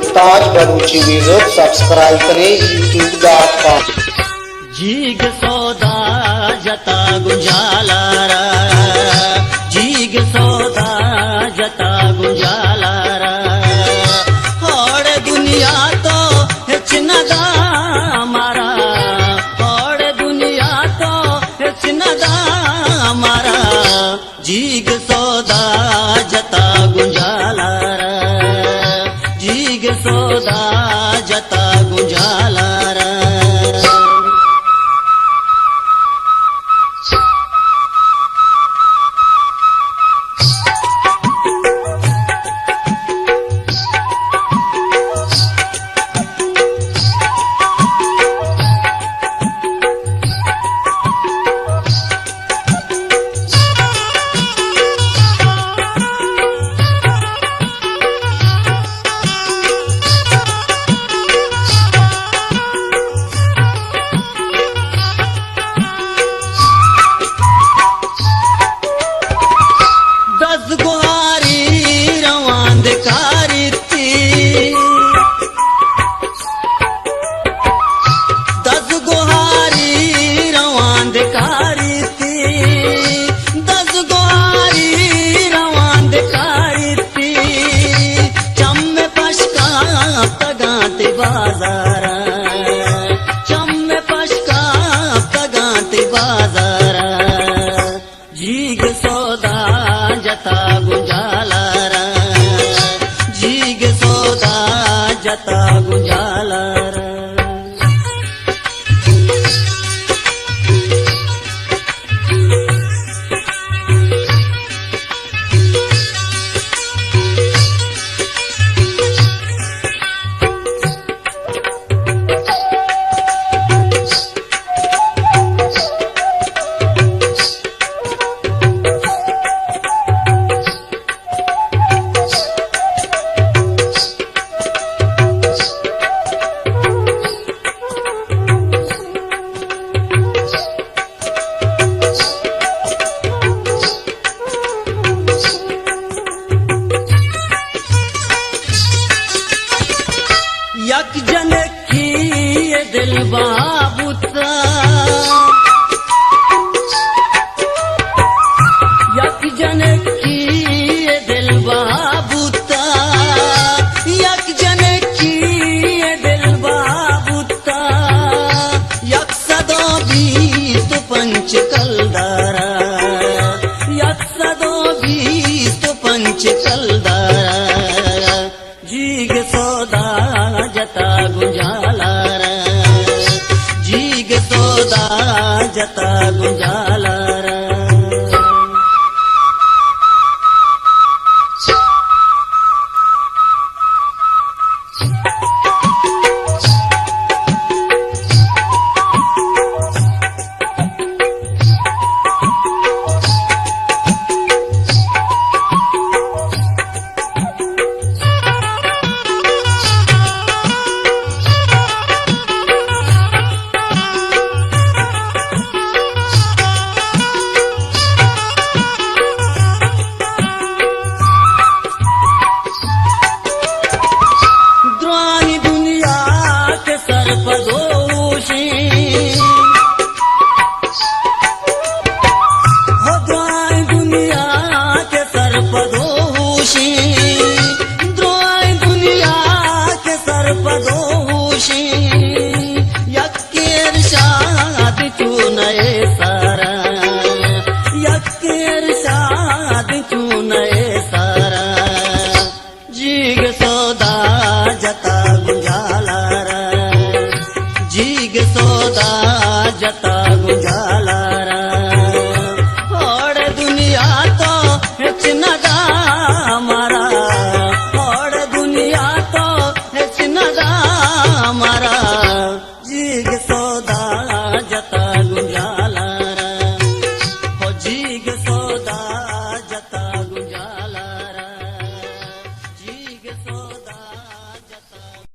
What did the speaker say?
ताज बरूची visit subscribe करें youtube.com। जीग सौदा जता गुंजाला रा, जीग सौदा जता गुंजाला रा। और दुनिया तो हिचनदा मारा, और दुनिया तो हिचनदा मारा। जीग सौदा जता गुंजाला रा, जीग सौदा जता गुंजाला रा। जीग सौदा जता गुंजाला रा, जीग सौदा जता गुंजाला रा। यक जन की ये दिल बाबूता, यक जन की ये दिल बाबूता, यक जन की ये दिल बाबूता। यक सदो बीस पंच कलदारा, यक सदो बीस पंच कलदारा। जीग सौदा जता गुंजाला रा, जीग सौदा जता गुंजाला रा। जीग सौदा जता गुंजाला रा, जीग सौदा जता गुंजाला।